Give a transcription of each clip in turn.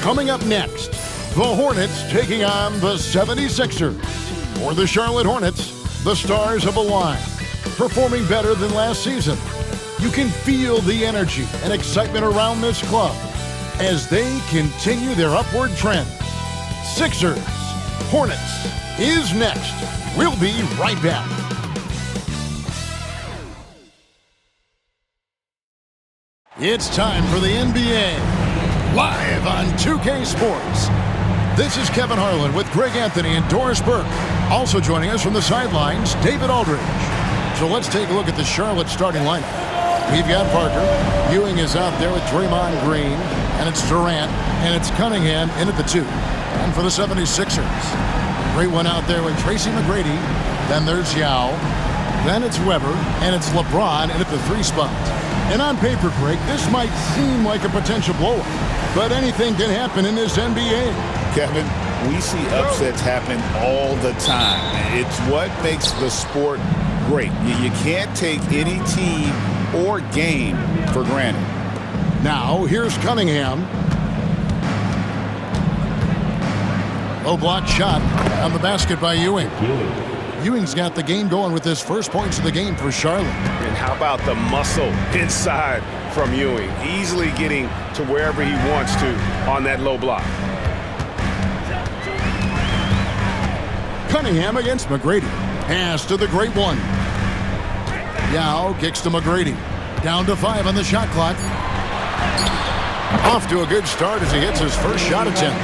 Coming up next, the Hornets taking on the 76ers. For the Charlotte Hornets, the stars have aligned, performing better than last season. You can feel the energy and excitement around this club as they continue their upward trend. Sixers, Hornets is next. We'll be right back. It's time for the NBA, live on 2K Sports. This is Kevin Harlan with Greg Anthony and Doris Burke. Also joining us from the sidelines, David Aldridge. So let's take a look at the Charlotte starting lineup. We've got Parker. Ewing is out there with Draymond Green, and it's Durant, and it's Cunningham in at the 2. And for the 76ers, great one out there with Tracy McGrady. Then there's Yao. Then it's Weber, and it's LeBron in at the 3 spot. And on paper, Greg, this might seem like a potential blowout, but anything can happen in this NBA. Kevin, we see upsets happen all the time. It's what makes the sport great. You can't take any team or game for granted. Now, here's Cunningham. Low block shot on the basket by Ewing. Ewing's got the game going with his first points of the game for Charlotte. And how about the muscle inside from Ewing? Easily getting to wherever he wants to on that low block. Cunningham against McGrady. Pass to the great one. Yao kicks to McGrady. Down to 5 on the shot clock. Off to a good start as he hits his first shot attempt.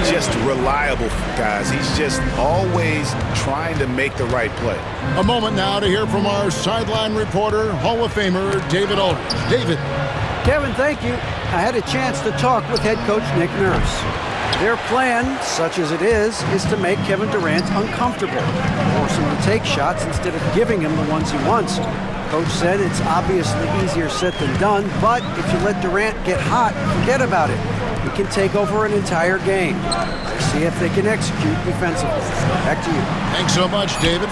Just reliable, guys. He's just always trying to make the right play. A moment now to hear from our sideline reporter, Hall of Famer David Aldridge. David. Kevin, thank you. I had a chance to talk with head coach Nick Nurse. Their plan, such as it is to make Kevin Durant uncomfortable, force him to take shots instead of giving him the ones he wants. Coach said it's obviously easier said than done, but if you let Durant get hot, forget about it. He can take over an entire game. See if they can execute defensively. Back to you. Thanks so much, David.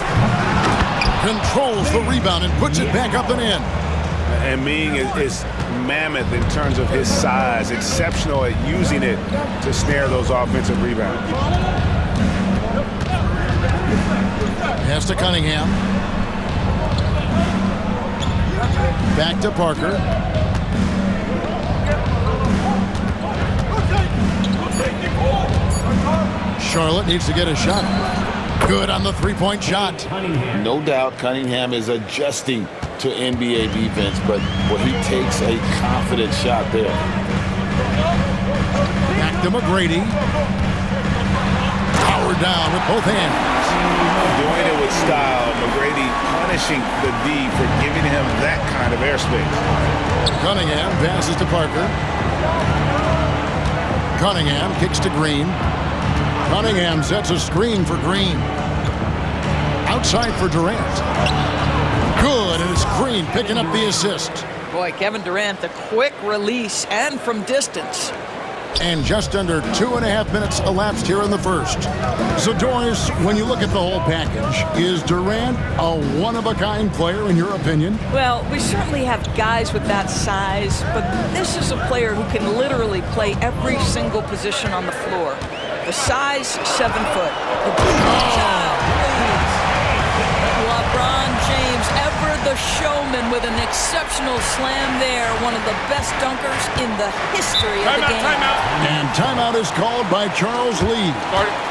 Controls the rebound and puts it back up and in. And Ming is mammoth in terms of his size, exceptional at using it to snare those offensive rebounds. Pass to Cunningham. Back to Parker. Charlotte needs to get a shot. Good on the three-point shot. No doubt Cunningham is adjusting to NBA defense, but he takes a confident shot there. Back to McGrady. Powered down with both hands. Doing it with style. McGrady punishing the D for giving him that kind of airspace. Cunningham passes to Parker. Cunningham kicks to Green. Cunningham sets a screen for Green. Outside for Durant. Good, and it's Green picking up the assist. Boy, Kevin Durant, the quick release and from distance. And just under 2.5 minutes elapsed here in the first. So, Doris, when you look at the whole package, is Durant a one-of-a-kind player in your opinion? Well, we certainly have guys with that size, but this is a player who can literally play every single position on the floor. The size, 7 foot. LeBron James, ever the showman, with an exceptional slam there. One of the best dunkers in the history of the game. And timeout is called by Charles Lee.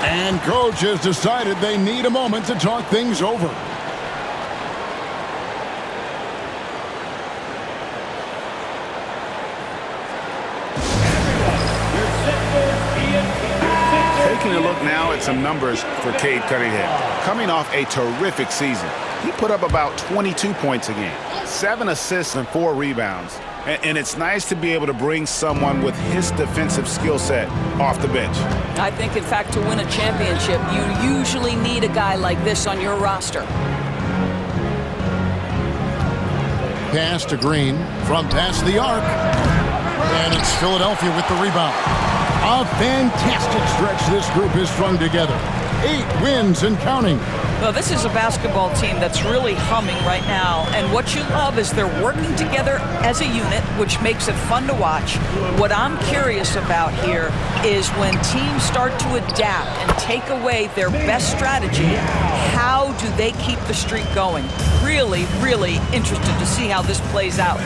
And coach has decided they need a moment to talk things over. Taking a look now at some numbers for Cade Cunningham. Coming off a terrific season, he put up about 22 points a game, 7 assists and 4 rebounds. And it's nice to be able to bring someone with his defensive skill set off the bench. I think, in fact, to win a championship, you usually need a guy like this on your roster. Pass to Green from past the arc. And it's Philadelphia with the rebound. A fantastic stretch this group has strung together. 8 wins and counting. Well, this is a basketball team that's really humming right now, and what you love is they're working together as a unit, which makes it fun to watch. What I'm curious about here is when teams start to adapt and take away their best strategy, how do they keep the streak going? Really, really interested to see how this plays out.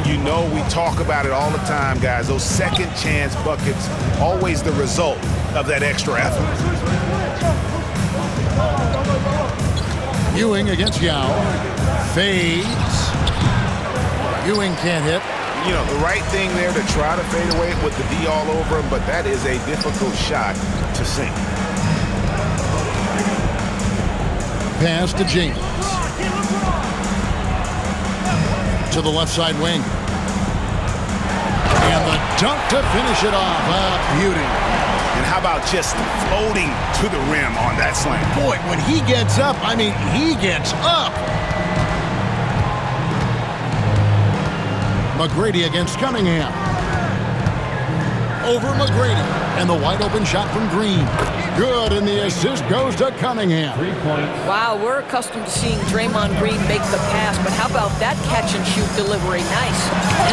You know, we talk about it all the time, guys. Those second chance buckets, always the result of that extra effort. Ewing against Yao. Fades. Ewing can't hit. You know, the right thing there to try to fade away with the D all over him, but that is a difficult shot to sink. Pass to James. To the left side wing. And the dunk to finish it off. A beauty. And how about just floating to the rim on that slam? Boy, when he gets up, I mean, he gets up. McGrady against Cunningham. Over McGrady. And the wide open shot from Green. Good, and the assist goes to Cunningham. 3 points. Wow, we're accustomed to seeing Draymond Green make the pass, but how about that catch and shoot delivery? Nice.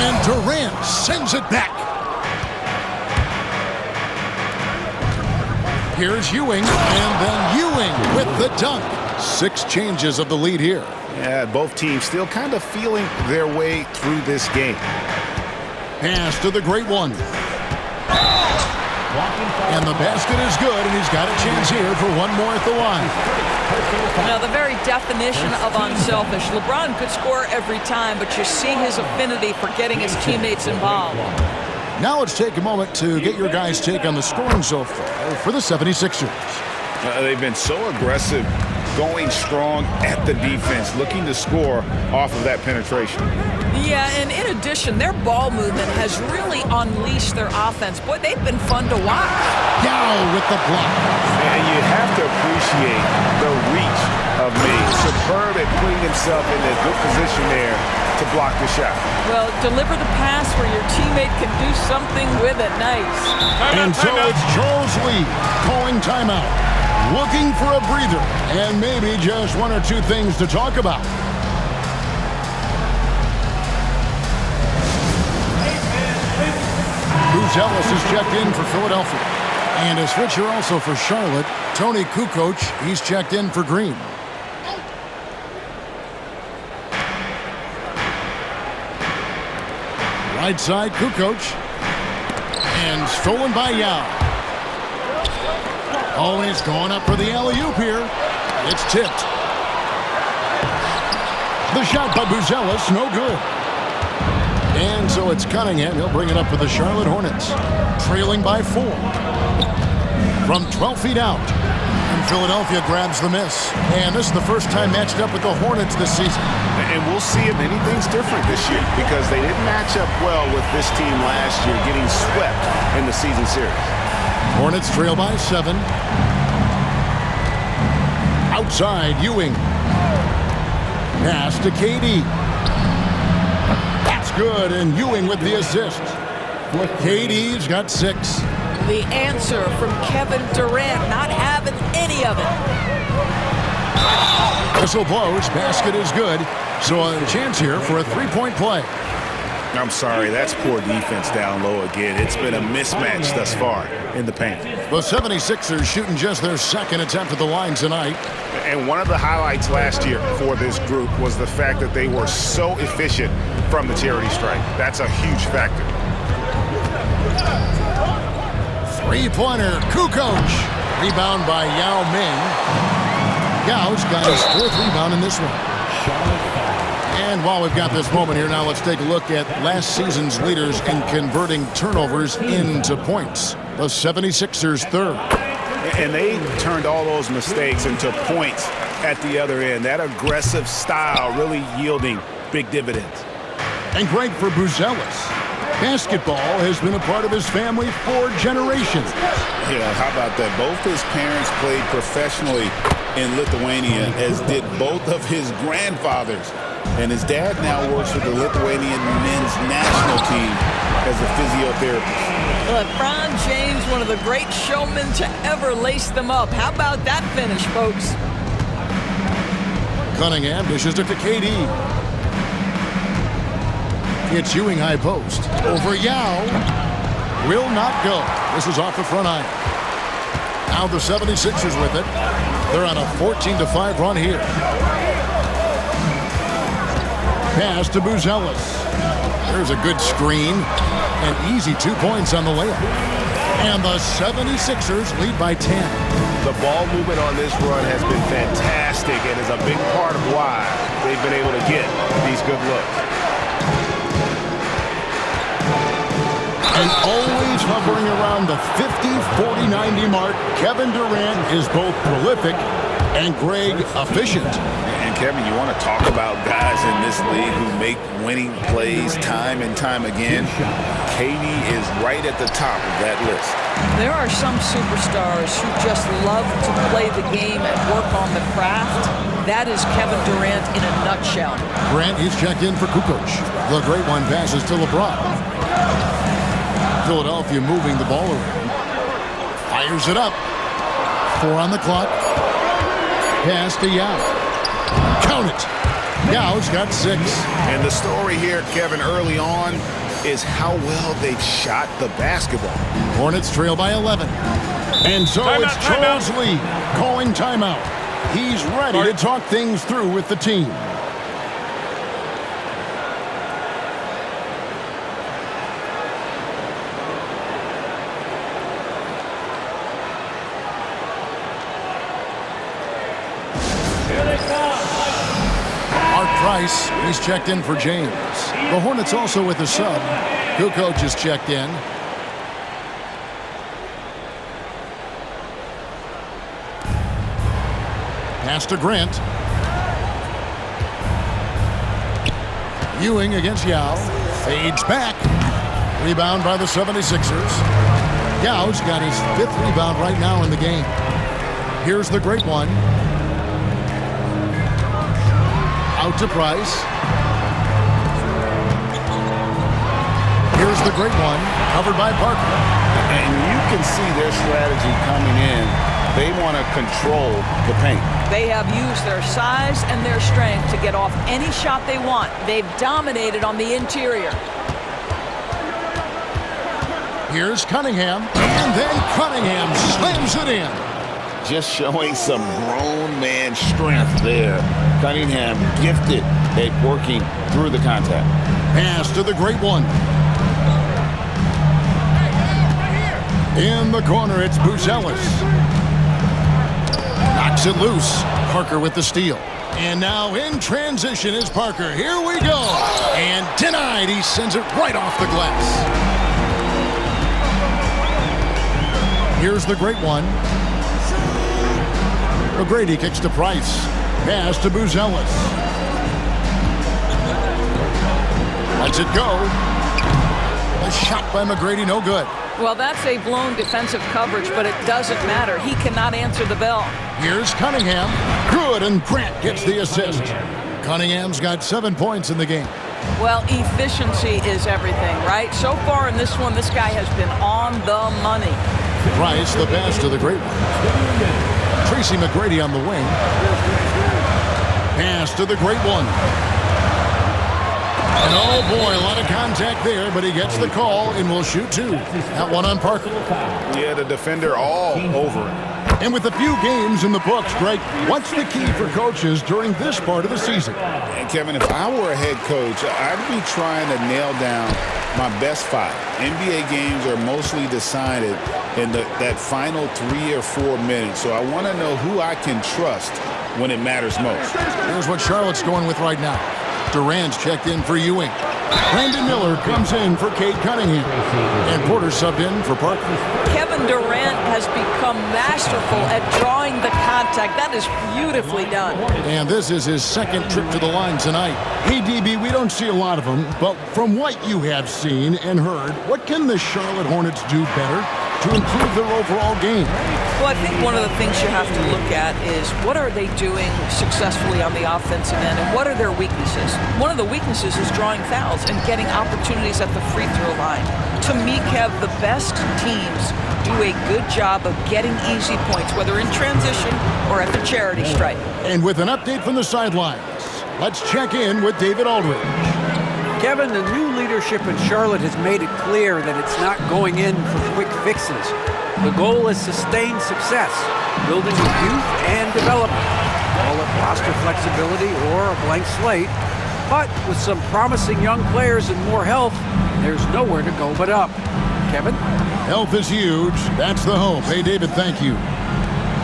And Durant sends it back. Here's Ewing, and then Ewing with the dunk. 6 changes of the lead here. Yeah, both teams still kind of feeling their way through this game. Pass to the great one. And the basket is good, and he's got a chance here for one more at the line. Now, the very definition of unselfish. LeBron could score every time, but you see his affinity for getting his teammates involved. Now let's take a moment to get your guys' take on the scoring so far for the 76ers. They've been so aggressive, going strong at the defense, looking to score off of that penetration. Yeah, and in addition, their ball movement has really unleashed their offense. Boy, they've been fun to watch. Yao with the block. And you have to appreciate the reach of May. Superb at putting himself in a good position there to block the shot. Well, deliver the pass where your teammate can do something with it. Nice. And so it's Charles Lee calling timeout, looking for a breather, and maybe just 1 or 2 things to talk about. Buzelis is checked in for Philadelphia. And a switcher also for Charlotte, Tony Kukoc, he's checked in for Green. Right side, Kukoc. And stolen by Yao. Oh, he's going up for the alley-oop here. It's tipped. The shot by Buzelis, no good. And so it's Cunningham. He'll bring it up for the Charlotte Hornets. Trailing by 4. From 12 feet out. And Philadelphia grabs the miss. And this is the first time matched up with the Hornets this season. And we'll see if anything's different this year because they didn't match up well with this team last year, getting swept in the season series. Hornets trail by 7. Outside, Ewing. Pass to KD. That's good, and Ewing with the assist. KD's got 6. The answer from Kevin Durant, not having any of it. Whistle blows, basket is good. So a chance here for a 3-point play. I'm sorry, that's poor defense down low again. It's been a mismatch thus far in the paint. The 76ers shooting just their 2nd attempt at the line tonight. And one of the highlights last year for this group was the fact that they were so efficient from the charity stripe. That's a huge factor. 3-pointer, Kukoc. Rebound by Yao Ming. Yao's got his 4th rebound in this one. And while we've got this moment here, now let's take a look at last season's leaders in converting turnovers into points. The 76ers 3rd. And they turned all those mistakes into points at the other end. That aggressive style really yielding big dividends. And great for Buzelis. Basketball has been a part of his family for generations. Yeah, how about that? Both his parents played professionally in Lithuania, as did both of his grandfathers. And his dad now works with the Lithuanian men's national team as a physiotherapist. LeBron James, one of the great showmen to ever lace them up. How about that finish, folks? Cunningham dishes it to KD. It's Ewing high post. Over Yao. Will not go. This is off the front iron. Now the 76ers with it. They're on a 14-5 run here. Pass to Buzelis. There's a good screen. And easy 2 points on the layup. And the 76ers lead by 10. The ball movement on this run has been fantastic and is a big part of why they've been able to get these good looks. And always hovering around the 50, 40, 90 mark, Kevin Durant is both prolific and, Greg, efficient. And Kevin, you want to talk about guys in this league who make winning plays time and time again? KD is right at the top of that list. There are some superstars who just love to play the game and work on the craft. That is Kevin Durant in a nutshell. Grant, he's checked in for Kukoc. The great one passes to LeBron. Philadelphia moving the ball around. Fires it up. 4 on the clock. Pass to Yao. Count it. Yao's got 6. And the story here, Kevin, early on is how well they've shot the basketball. Hornets trail by 11. And so it's Charles Lee calling timeout. He's ready to talk things through with the team. Price, he's checked in for James. The Hornets also with a sub. Kukoc is checked in. Pass to Grant. Ewing against Yao. Fades back. Rebound by the 76ers. Yao's got his 5th rebound right now in the game. Here's the great one. Out to Price. Here's the great one, covered by Parker. And you can see their strategy coming in. They want to control the paint. They have used their size and their strength to get off any shot they want. They've dominated on the interior. Here's Cunningham, and then Cunningham slams it in. Just showing some grown man strength there. Cunningham gifted at working through the contact. Pass to the great one. In the corner, it's Buzelis. Knocks it loose. Parker with the steal. And now in transition is Parker. Here we go. And denied. He sends it right off the glass. Here's the great one. McGrady kicks to Price. Pass to Buzelis. Lets it go. A shot by McGrady, no good. Well, that's a blown defensive coverage, but it doesn't matter. He cannot answer the bell. Here's Cunningham. Good, and Grant gets the assist. Cunningham's got 7 points in the game. Well, efficiency is everything, right? So far in this one, this guy has been on the money. Price, the pass to the great one. Tracy McGrady on the wing. Pass to the great one. And oh boy, a lot of contact there, but he gets the call and will shoot 2. That one on Parker. Yeah, the defender all over it. And with a few games in the books, Greg, what's the key for coaches during this part of the season? And Kevin, if I were a head coach, I'd be trying to nail down my best 5. NBA games are mostly decided in that final 3 or 4 minutes. So I want to know who I can trust when it matters most. Here's what Charlotte's going with right now. Durant's checked in for Ewing. Brandon Miller comes in for Cade Cunningham. And Porter subbed in for Parker. Kevin Durant has become masterful at drawing the contact. That is beautifully done. And this is his 2nd trip to the line tonight. Hey, DB, we don't see a lot of them, but from what you have seen and heard, what can the Charlotte Hornets do better? to improve their overall game? Well, I think one of the things you have to look at is what are they doing successfully on the offensive end and what are their weaknesses? One of the weaknesses is drawing fouls and getting opportunities at the free throw line. To me, Kev, the best teams do a good job of getting easy points, whether in transition or at the charity stripe. And with an update from the sidelines, let's check in with David Aldridge. Kevin, the new leadership in Charlotte has made it clear that it's not going in for quick fixes. The goal is sustained success, building with youth and development. Call it roster flexibility or a blank slate. But with some promising young players and more health, there's nowhere to go but up. Kevin? Health is huge. That's the hope. Hey, David, thank you.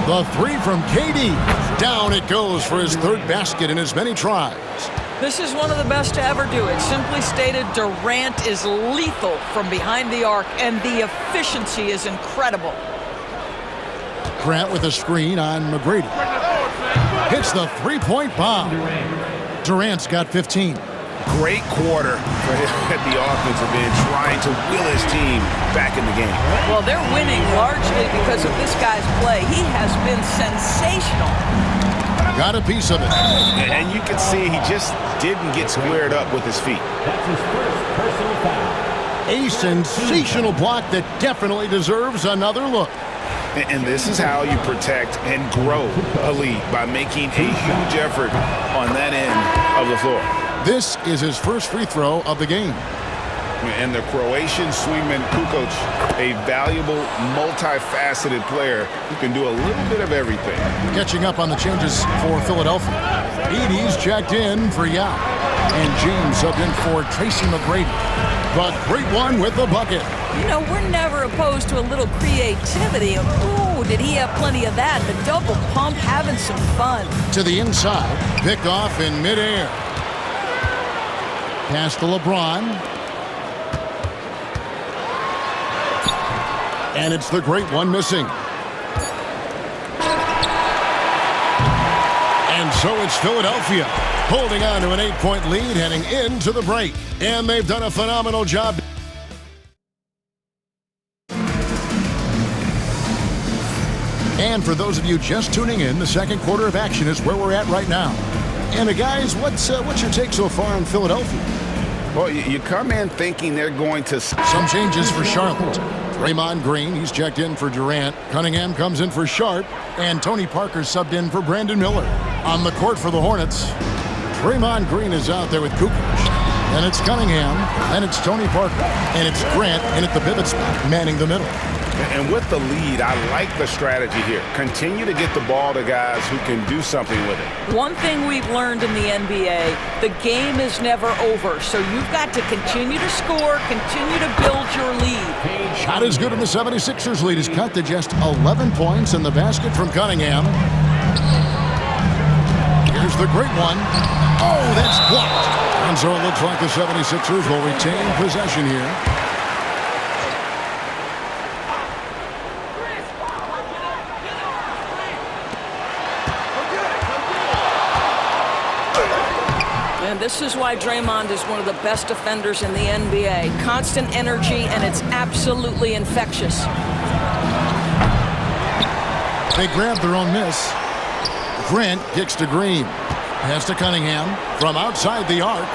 The three from KD. Down it goes for his third basket in as many tries. This is one of the best to ever do it. Simply stated, Durant is lethal from behind the arc, and the efficiency is incredible. Grant with a screen on McGrady. Hits the three-point bomb. Durant's got 15. Great quarter for him at the offensive end, trying to will his team back in the game. Well, they're winning largely because of this guy's play. He has been sensational. Got a piece of it. And you can see he just didn't get squared up with his feet. A sensational block that definitely deserves another look. And this is how you protect and grow a lead, by making a huge effort on that end of the floor. This is his first free throw of the game. And the Croatian swingman Kukoc, a valuable, multifaceted player who can do a little bit of everything. Catching up on the changes for Philadelphia. Edey's checked in for Yao. And James subbed in for Tracy McGrady. The great one with the bucket. You know, we're never opposed to a little creativity. Ooh, did he have plenty of that? The double pump, having some fun. To the inside, picked off in midair. Pass to LeBron. And it's the great one missing. And so it's Philadelphia holding on to an 8-point lead heading into the break. And they've done a phenomenal job. And for those of you just tuning in, the second quarter of action is where we're at right now. And guys, what's your take so far on Philadelphia? Well, you come in thinking they're going to... Some changes for Charlotte. Draymond Green, he's checked in for Durant. Cunningham comes in for Sharp. And Tony Parker subbed in for Brandon Miller. On the court for the Hornets, Draymond Green is out there with Kukoc. And it's Cunningham. And it's Tony Parker. And it's Grant in at the pivot spot, manning the middle. And with the lead, I like the strategy here. Continue to get the ball to guys who can do something with it. One thing we've learned in the NBA, the game is never over. So you've got to continue to score, continue to build your lead. Shot is good, and the 76ers lead is cut to just 11 points in the basket from Cunningham. Here's the great one. Oh, that's blocked. And so it looks like the 76ers will retain possession here. And this is why Draymond is one of the best defenders in the NBA. Constant energy, and it's absolutely infectious. They grab their own miss. Grant kicks to Green. Pass to Cunningham from outside the arc.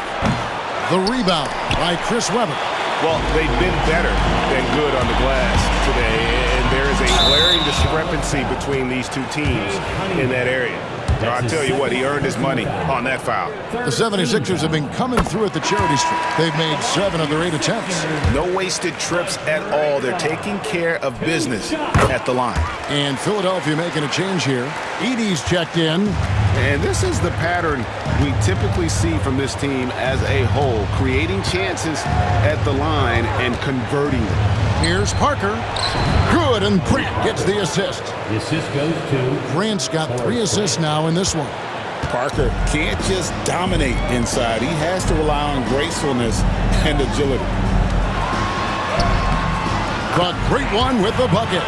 The rebound by Chris Webber. Well, they've been better than good on the glass today, and there is a glaring discrepancy between these two teams in that area. Now, I tell you what, he earned his money on that foul. The 76ers have been coming through at the charity stripe. They've made 7 of their 8 attempts. No wasted trips at all. They're taking care of business at the line. And Philadelphia making a change here. Edey's checked in. And this is the pattern we typically see from this team as a whole, creating chances at the line and converting them. Here's Parker. Good, and Grant gets the assist. The assist goes to... Grant's got 3 assists now in this one. Parker can't just dominate inside. He has to rely on gracefulness and agility. The Great One with the bucket.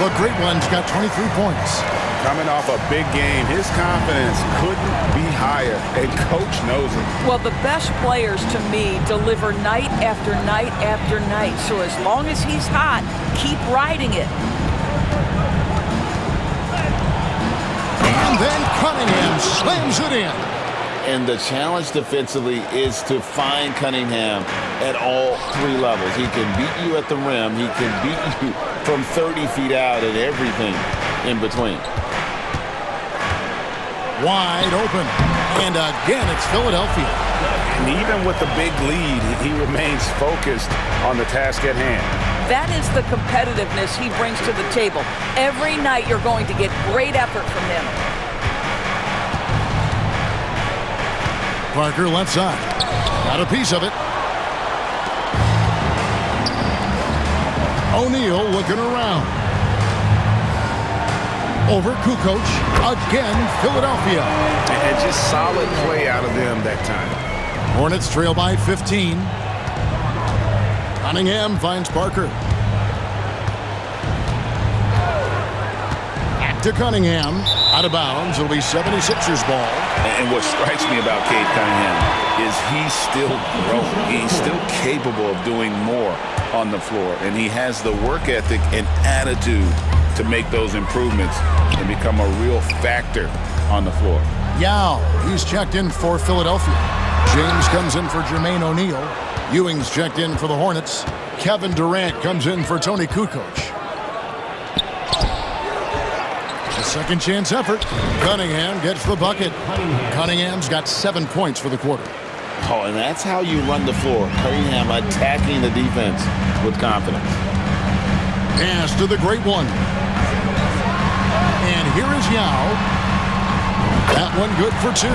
The Great One's got 23 points. Coming off a big game, his confidence couldn't be higher, and coach knows it. Well, the best players, to me, deliver night after night after night. So as long as he's hot, keep riding it. And then Cunningham slams it in. And the challenge defensively is to find Cunningham at all three levels. He can beat you at the rim. He can beat you from 30 feet out and everything in between. Wide open. And again, it's Philadelphia. And even with the big lead, he remains focused on the task at hand. That is the competitiveness he brings to the table. Every night you're going to get great effort from him. Parker left side. Got a piece of it. O'Neal looking around. Over Kukoc. Again, Philadelphia. And just solid play out of them that time. Hornets trail by 15. Cunningham finds Parker. Back to Cunningham. Out of bounds. It'll be 76ers ball. And what strikes me about Cade Cunningham is he's still growing. He's still capable of doing more on the floor. And he has the work ethic and attitude to make those improvements and become a real factor on the floor. Yao, he's checked in for Philadelphia. James comes in for Jermaine O'Neal. Ewing's checked in for the Hornets. Kevin Durant comes in for Tony Kukoc. A second chance effort. Cunningham gets the bucket. Cunningham's got 7 points for the quarter. Oh, and that's how you run the floor. Cunningham attacking the defense with confidence. Pass to the Great One. And here is Yao. That one good for 2.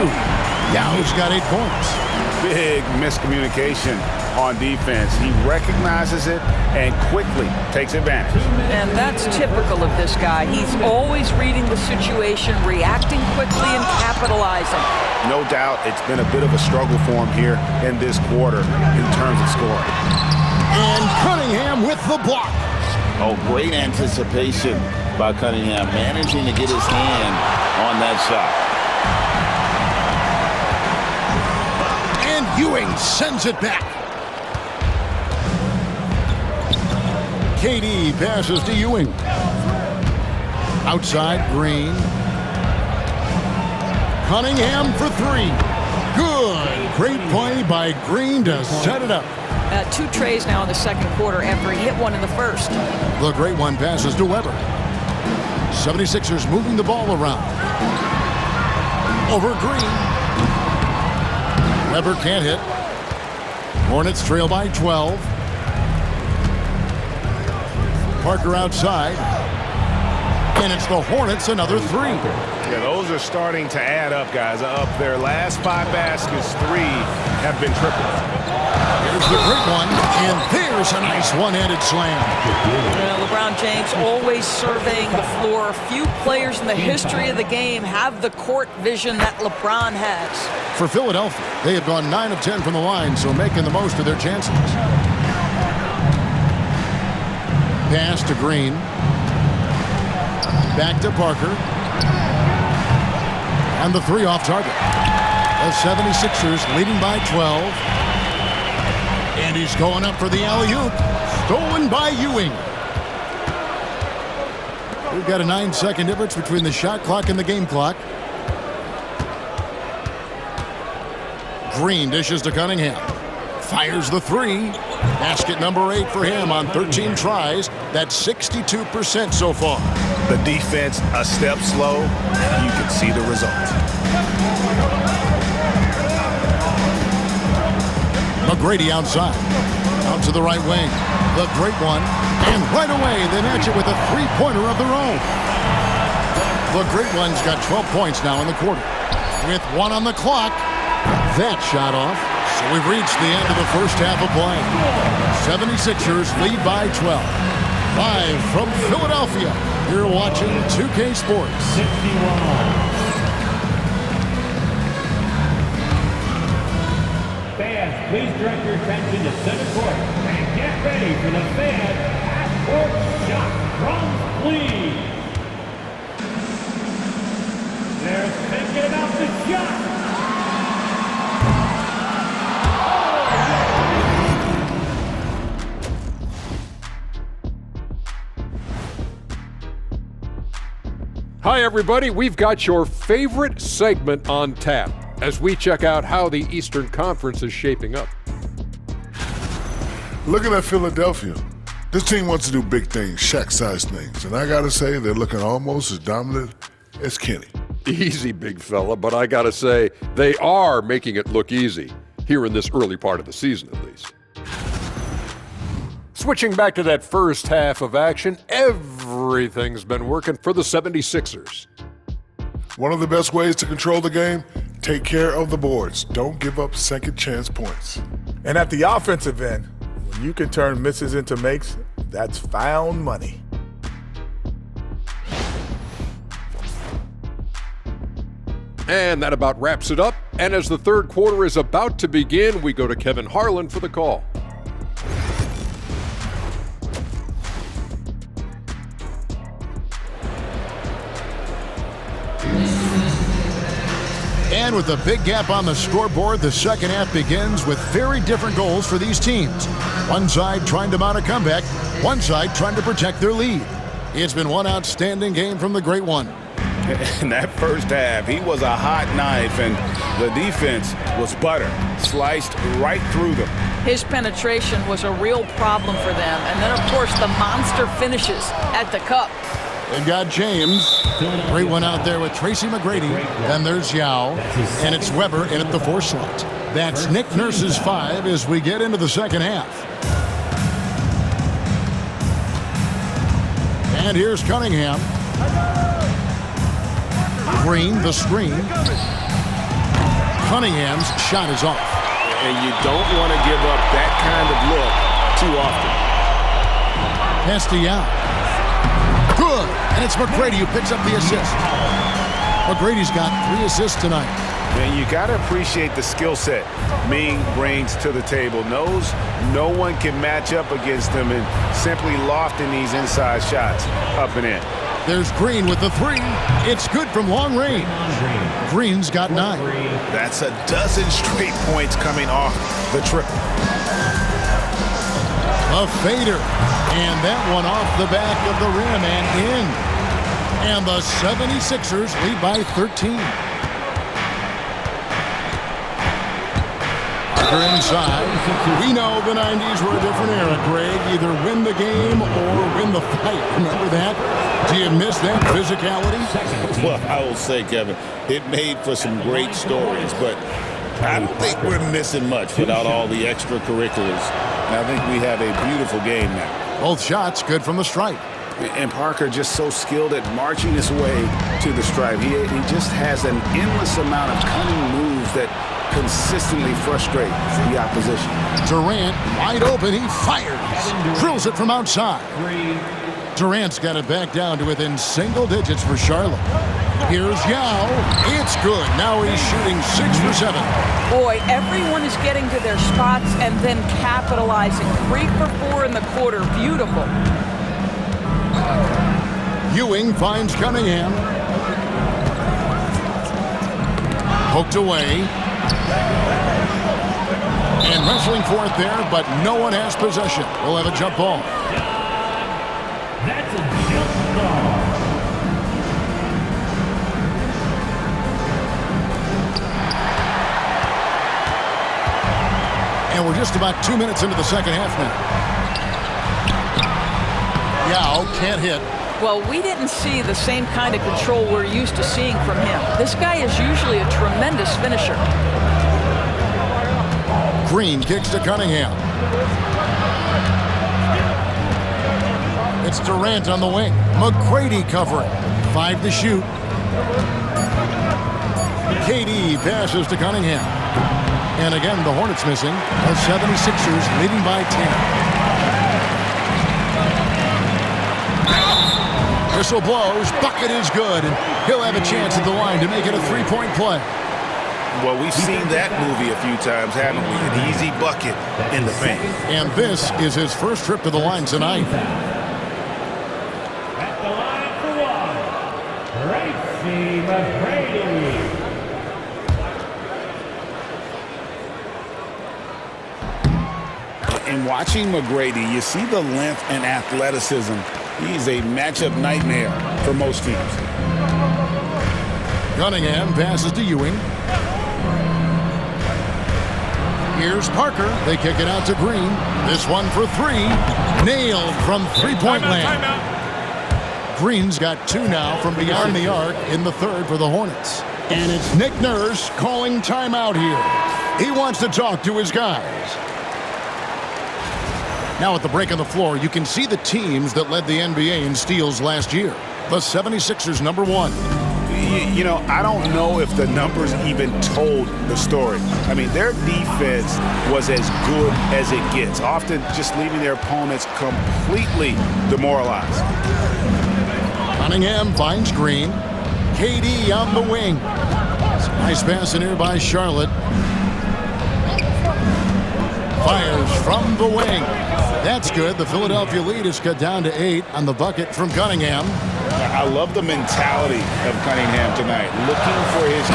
Yao's got 8 points. Big miscommunication on defense. He recognizes it and quickly takes advantage. And that's typical of this guy. He's always reading the situation, reacting quickly, and capitalizing. No doubt it's been a bit of a struggle for him here in this quarter in terms of scoring. And Cunningham with the block. Oh, great anticipation by Cunningham, managing to get his hand on that shot. And Ewing sends it back. KD passes to Ewing. Outside, Green. Cunningham for 3. Good. Great play by Green to set it up. 2 trays now in the second quarter after he hit one in the first. The Great One passes to Weber. 76ers moving the ball around. Over Green. Weber can't hit. Hornets trail by 12. Parker outside. And it's the Hornets another 3. Yeah, those are starting to add up, guys. Up their last 5 baskets, 3 have been tripled. Here's the Great One, and there's a nice one-handed slam. LeBron James always surveying the floor. Few players in the history of the game have the court vision that LeBron has. For Philadelphia, they have gone 9 of 10 from the line, so making the most of their chances. Pass to Green. Back to Parker. And the 3 off target. The 76ers leading by 12. And he's going up for the alley-oop. Stolen by Ewing. We've got a 9-second difference between the shot clock and the game clock. Green dishes to Cunningham. Fires the 3. Basket number 8 for him on 13 tries. That's 62% so far. The defense a step slow. You can see the result. McGrady outside. Out to the right wing. The Great One. And right away, they match it with a 3-pointer of their own. The Great One's got 12 points now in the quarter. With 1 on the clock. That shot off. So we've reached the end of the first half of play. 76ers lead by 12. Live from Philadelphia, you're watching 2K Sports. Fans, please direct your attention to center court and get ready for the fan Hi, everybody. We've got your favorite segment on tap as we check out how the Eastern Conference is shaping up. Looking at Philadelphia, this team wants to do big things, Shaq-sized things, and I gotta say they're looking almost as dominant as Kenny. Easy, big fella, but I gotta say, they are making it look easy, here in this early part of the season at least. Switching back to that first half of action, everything's been working for the 76ers. One of the best ways to control the game, take care of the boards. Don't give up second chance points. And at the offensive end, when you can turn misses into makes, that's found money. And that about wraps it up. And as the third quarter is about to begin, we go to Kevin Harlan for the call. And with a big gap on the scoreboard, the second half begins with very different goals for these teams. One side trying to mount a comeback, one side trying to protect their lead. It's been one outstanding game from the Great One. In that first half, he was a hot knife, and the defense was butter, sliced right through them. His penetration was a real problem for them. And then, of course, the monster finishes at the cup. They've got James. Great one out there with Tracy McGrady. Then there's Yao. And it's Weber in at the 4 slot. That's Nick Nurse's 5 as we get into the second half. And here's Cunningham. Green, the screen. Cunningham's shot is off. And you don't want to give up that kind of look too often. Pass to Yao. Good. And it's McGrady who picks up the assist. McGrady's got 3 assists tonight. And you got to appreciate the skill set Ming brings to the table. Knows no one can match up against him and simply lofting these inside shots up and in. There's Green with the 3. It's good from long range. Green's got 9. That's a dozen straight points coming off the triple. A fader. And that one off the back of the rim and in. And the 76ers lead by 13. Parker inside. We know the 90s were a different era, Greg. Either win the game or win the fight. Remember that? Do you miss that physicality? Well, I will say, Kevin, it made for some great stories, but I don't think we're missing much without all the extracurriculars. And I think we have a beautiful game now. Both shots good from the stripe. And Parker just so skilled at marching his way to the stripe. He just has an endless amount of cunning moves that consistently frustrate the opposition. Durant wide open, he fires. Drills it from outside. Durant's got it back down to within single digits for Charlotte. Here's Yao. It's good. Now he's shooting 6 for 7. Boy, everyone is getting to their spots and then capitalizing. 3 for 4 in the quarter. Beautiful. Ewing finds Cunningham. Poked away. And wrestling for it there, but no one has possession. We'll have a jump ball. That's a jump ball. And we're just about 2 minutes into the second half now. Yao can't hit. Well, we didn't see the same kind of control we're used to seeing from him. This guy is usually a tremendous finisher. Green kicks to Cunningham. It's Durant on the wing. McGrady covering. 5 to shoot. KD passes to Cunningham. And again, the Hornets missing. The 76ers leading by 10. Whistle blows. Bucket is good. And he'll have a chance at the line to make it a 3-point play. Well, we've seen that movie a few times, haven't we? An easy bucket in the paint. And this is his first trip to the line tonight. At the line for 1, Tracy McGrady. In watching McGrady, you see the length and athleticism. He's a matchup nightmare for most teams. Cunningham passes to Ewing. Here's Parker. They kick it out to Green. This one for three. Nailed from three-point land. Green's got two now from beyond the arc in the third for the Hornets. And it's Nick Nurse calling timeout here. He wants to talk to his guys. Now at the break on the floor, you can see the teams that led the NBA in steals last year. The 76ers #1. You know, I don't know if the numbers even told the story. I mean, their defense was as good as it gets, often just leaving their opponents completely demoralized. Cunningham finds Green. KD on the wing. Nice pass in here by Charlotte. Fires from the wing. That's good. The Philadelphia lead is cut down to 8 on the bucket from Cunningham. I love the mentality of Cunningham tonight, looking for his...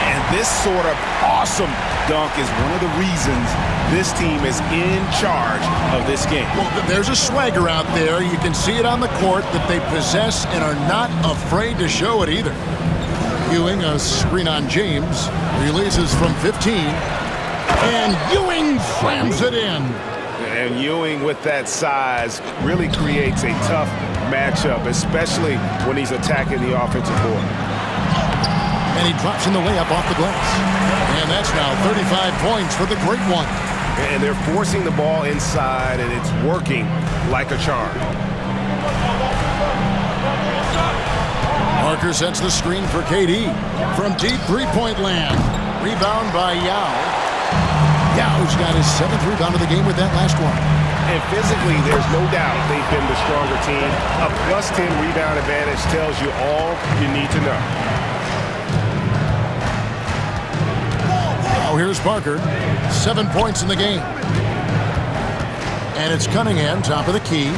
And this sort of awesome dunk is one of the reasons this team is in charge of this game. Well, there's a swagger out there. You can see it on the court that they possess and are not afraid to show it either. Ewing, a screen on James, releases from 15. And Ewing slams it in. And Ewing, with that size, really creates a tough matchup, especially when he's attacking the offensive board. And he drops in the layup off the glass. And that's now 35 points for the Great One. And they're forcing the ball inside, and it's working like a charm. Parker sets the screen for KD. From deep three-point land. Rebound by Yao. Yao's got his 7th rebound of the game with that last one. And physically, there's no doubt they've been the stronger team. A +10 rebound advantage tells you all you need to know. Now here's Parker. 7 points in the game. And it's Cunningham, top of the key.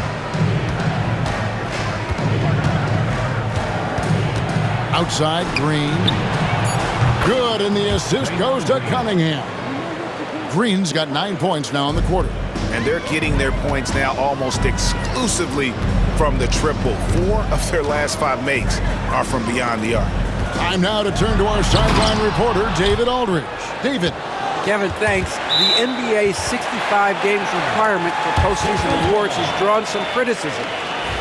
Outside, Green. Good, and the assist goes to Cunningham. Green's got 9 points now in the quarter. And they're getting their points now almost exclusively from the triple. 4 of their last 5 makes are from beyond the arc. Time now to turn to our sideline reporter, David Aldridge. David. Kevin, thanks. The NBA's 65 games requirement for postseason awards has drawn some criticism.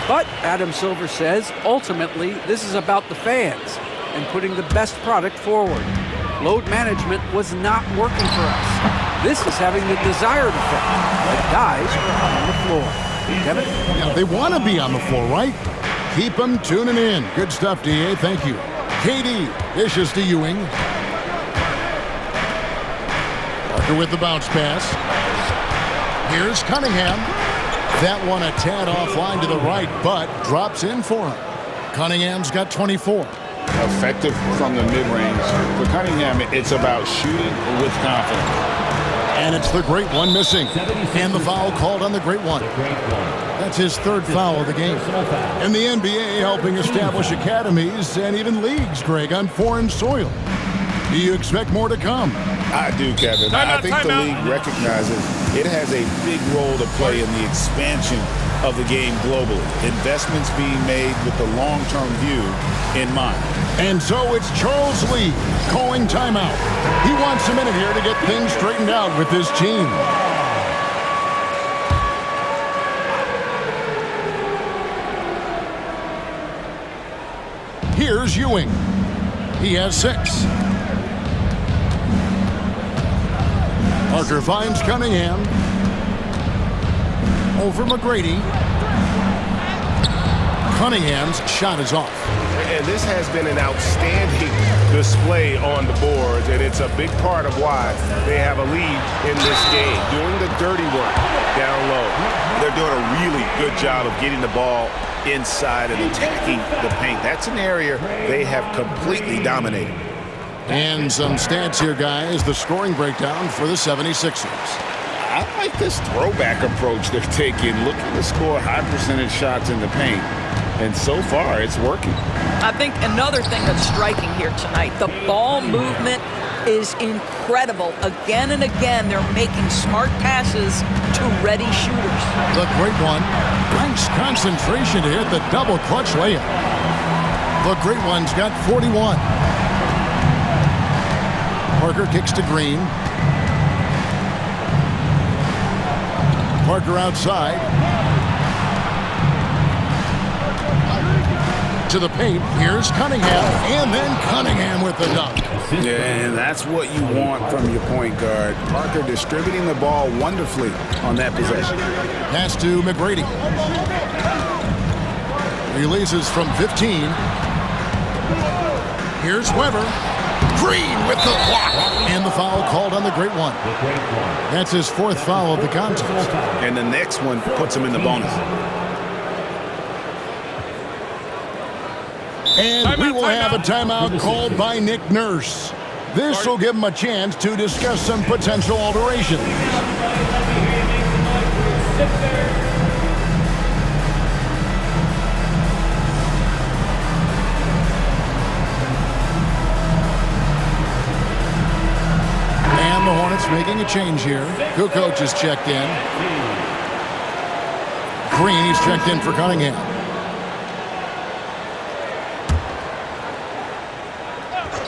But Adam Silver says, ultimately, this is about the fans and putting the best product forward. Load management was not working for us. This is having the desired effect. The guys are on the floor. Kevin? Yeah, they want to be on the floor, right? Keep them tuning in. Good stuff, DA. Thank you. KD dishes to Ewing. Parker with the bounce pass. Here's Cunningham. That one a tad offline to the right, but drops in for him. Cunningham's got 24. Effective from the mid-range. For Cunningham, it's about shooting with confidence. And it's the Great One missing. And the foul called on the Great One. That's his 3rd foul of the game. And the NBA helping establish academies and even leagues, Greg, on foreign soil. Do you expect more to come? I do, Kevin. I think the league recognizes it has a big role to play in the expansion of the game globally. Investments being made with the long-term view in mind. And so it's Charles Lee calling timeout. He wants a minute here to get things straightened out with this team. Here's Ewing. He has 6. Parker finds Cunningham. Over McGrady. Cunningham's shot is off. And this has been an outstanding display on the boards, and it's a big part of why they have a lead in this game, doing the dirty work down low. They're doing a really good job of getting the ball inside and attacking the paint. That's an area they have completely dominated. And some stats here, guys. The scoring breakdown for the 76ers. I like this throwback approach they're taking, looking to score high percentage shots in the paint. And so far, it's working. I think another thing that's striking here tonight, the ball movement is incredible. Again and again, they're making smart passes to ready shooters. The great one. Nice concentration to hit the double clutch layup. The great one's got 41. Parker kicks to Green. Parker outside. To the paint. Here's Cunningham. And then Cunningham with the dunk. Yeah, and that's what you want from your point guard. Parker distributing the ball wonderfully on that possession. Pass to McGrady. Releases from 15. Here's Weber. Green with the block. And the foul called on the great one. That's his fourth foul of the contest. And the next one puts him in the bonus. And we will have a timeout called by Nick Nurse. This will give him a chance to discuss some potential alterations. And the Hornets making a change here. Kukoc is checked in. Green, he's checked in for Cunningham.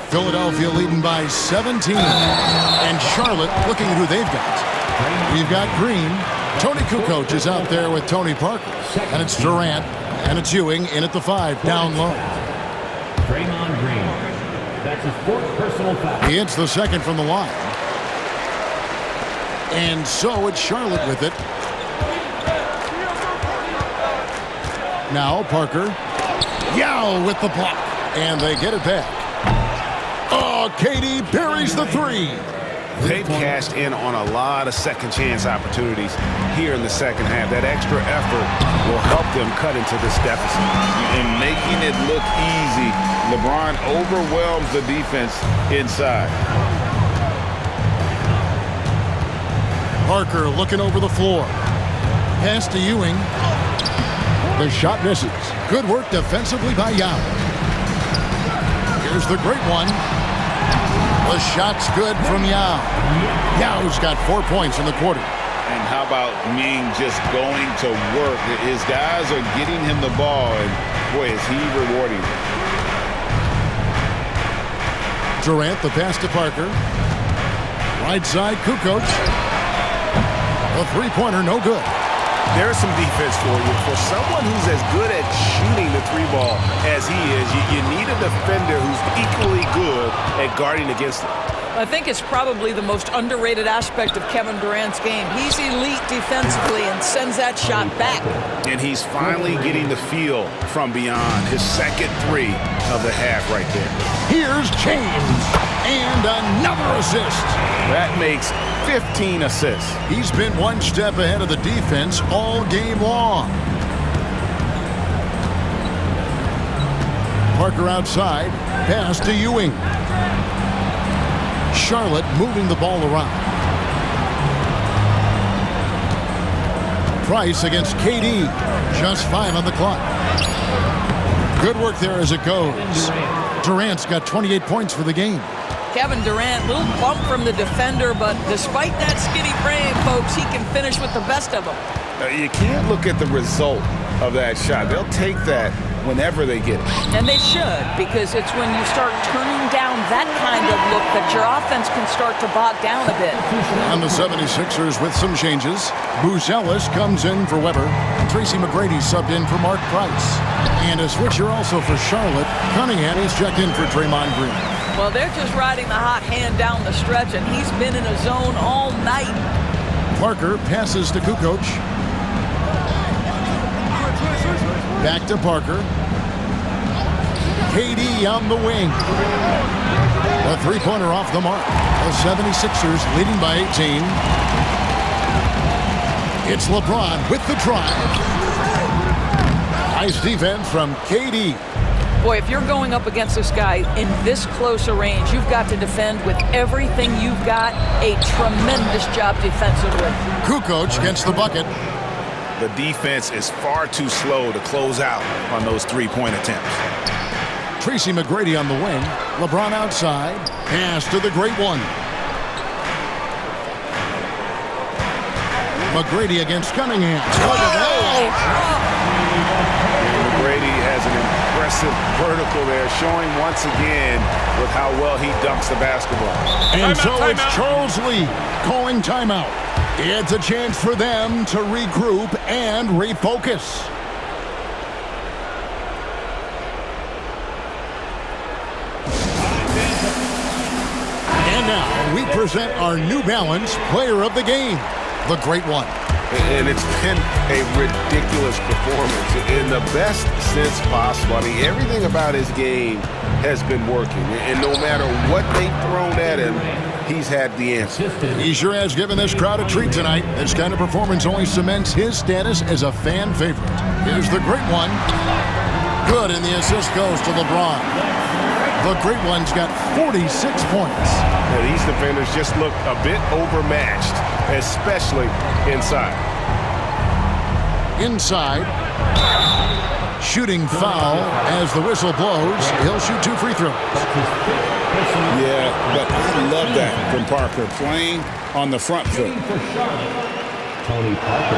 Philadelphia leading by 17. And Charlotte looking at who they've got. We've got Green. Tony Kukoc is out there with Tony Parker. And it's Durant. And it's Ewing in at the 5, down low. Draymond Green. That's his fourth personal foul. He hits the second from the line. And so it's Charlotte with it. Now Parker. Yao with the block. And they get it back. Oh, KD buries the 3. They've cashed in on a lot of second chance opportunities here in the second half. That extra effort will help them cut into this deficit. And making it look easy, LeBron overwhelms the defense inside. Parker looking over the floor. Pass to Ewing. The shot misses. Good work defensively by Yao. Here's the great one. The shot's good from Yao. Yao's got 4 points in the quarter. And how about Ming just going to work? His guys are getting him the ball, and boy, is he rewarding. Durant, the pass to Parker. Right side, Kukoc. The three-pointer, no good. There's some defense for you. For someone who's as good at shooting the 3-ball as he is, you need a defender who's equally good at guarding against it. I think it's probably the most underrated aspect of Kevin Durant's game. He's elite defensively and sends that shot back. And he's finally getting the feel from beyond. His second 3 of the half right there. Here's James. And another assist. That makes 15 assists. He's been one step ahead of the defense all game long. Parker outside. Pass to Ewing. Charlotte moving the ball around. Price against KD. Just 5 on the clock. Good work there as it goes. Durant's got 28 points for the game. Kevin Durant, little bump from the defender, but despite that skinny frame, folks, he can finish with the best of them. You can't look at the result of that shot. They'll take that whenever they get it. And they should, because it's when you start turning down that kind of look that your offense can start to bog down a bit. On the 76ers with some changes. Booz Ellis comes in for Weber. Tracy McGrady subbed in for Mark Price. And a switcher also for Charlotte. Cunningham is checked in for Draymond Green. Well, they're just riding the hot hand down the stretch, and he's been in a zone all night. Parker passes to Kukoc. Back to Parker. KD on the wing. A three-pointer off the mark. The 76ers leading by 18. It's LeBron with the drive. Nice defense from KD. Boy, if you're going up against this guy in this close a range, you've got to defend with everything you've got. A tremendous job defensively. Kukoc gets the bucket. The defense is far too slow to close out on those three-point attempts. Tracy McGrady on the wing. LeBron outside. Pass to the great one. McGrady against Cunningham. Look at that. McGrady has an impressive vertical there, showing once again with how well he dunks the basketball. And so it's Charles Lee calling timeout. It's a chance for them to regroup and refocus. And now we present our New Balance Player of the Game, the Great One. And it's been a ridiculous performance in the best sense possible. I mean, everything about his game has been working. And no matter what they've thrown at him, he's had the answer. He sure has given this crowd a treat tonight. This kind of performance only cements his status as a fan favorite. Here's the Great One. Good, and the assist goes to LeBron. The Great One's got 46 points. Yeah, these defenders just look a bit overmatched, especially inside. Inside. Shooting foul as the whistle blows. He'll shoot 2 free throws. Yeah, but I love that from Parker, playing on the front foot. Tony Parker.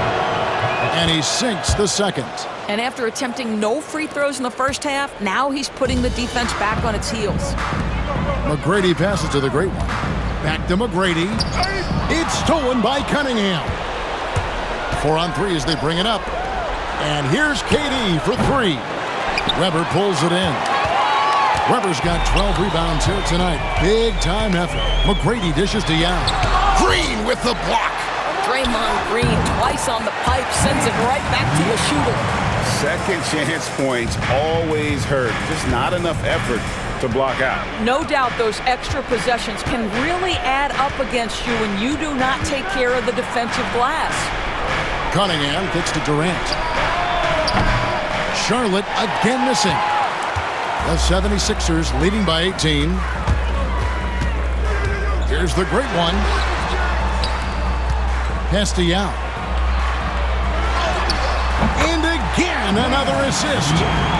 And he sinks the second. And after attempting no free throws in the first half, now he's putting the defense back on its heels. McGrady passes to the Great One. Back to McGrady. It's stolen by Cunningham. 4 on 3 as they bring it up. And here's KD for 3. Webber pulls it in. Webber's got 12 rebounds here tonight. Big time effort. McGrady dishes to Young. Green with the block. Draymond Green twice on the pipe, sends it right back to the shooter. Second chance points always hurt. Just not enough effort to block out. No doubt those extra possessions can really add up against you when you do not take care of the defensive glass. Cunningham kicks to Durant. Charlotte again missing. The 76ers leading by 18. Here's the Great One. Pass to Yao. And again, another assist.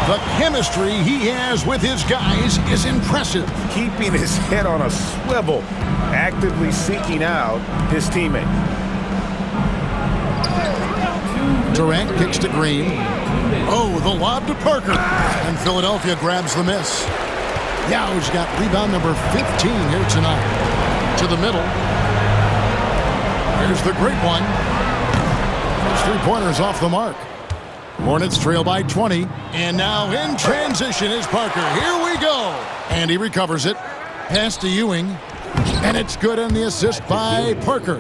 The chemistry he has with his guys is impressive. Keeping his head on a swivel, actively seeking out his teammate. Durant kicks to Green. Oh, the lob to Parker. And Philadelphia grabs the miss. Yao's got rebound number 15 here tonight. To the middle. Here's the Great One. His 3-pointers off the mark. Hornets trail by 20. And now in transition is Parker. Here we go. And he recovers it. Pass to Ewing. And it's good on the assist by Parker.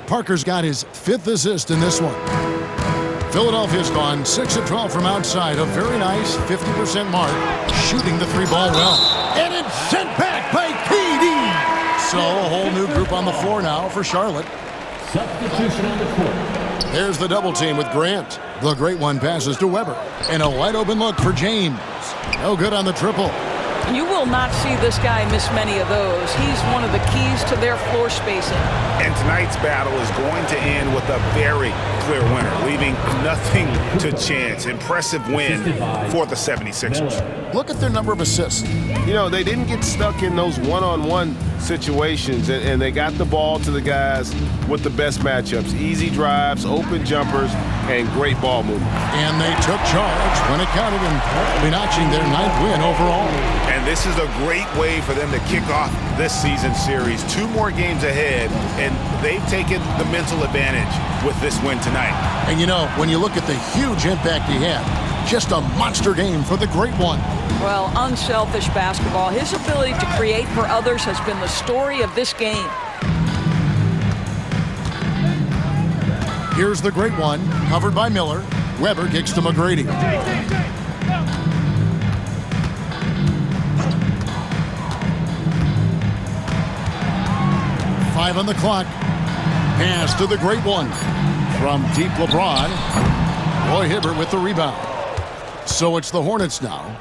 Parker's got his 5th assist in this one. Philadelphia's gone 6 of 12 from outside. A very nice 50% mark. Shooting the 3-ball well. And it's sent back by KD. So a whole new group on the floor now for Charlotte. Substitution on the court. There's the double team with Grant. The Great One passes to Webber. And a wide open look for James. No good on the triple. You will not see this guy miss many of those. He's one of the keys to their floor spacing. And tonight's battle is going to end with a very clear winner, leaving nothing to chance. Impressive win for the 76ers. Look at their number of assists. You know, they didn't get stuck in those one-on-one situations, and they got the ball to the guys with the best matchups. Easy drives, open jumpers, and great ball movement. And they took charge when it counted and notching their 9th win overall. And this is a great way for them to kick off this season series. 2 more games ahead, and they've taken the mental advantage with this win tonight. And you know, when you look at the huge impact he had, just a monster game for the Great One. Well, unselfish basketball. His ability to create for others has been the story of this game. Here's the Great One, covered by Miller. Webber kicks to McGrady. Five on the clock. Pass to the Great One. From deep LeBron. Roy Hibbert with the rebound. So it's the Hornets now.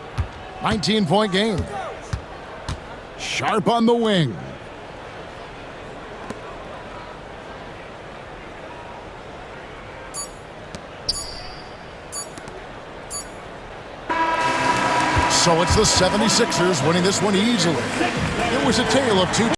19-point game. Sharp on the wing. So it's the 76ers winning this one easily. It was a tale of 2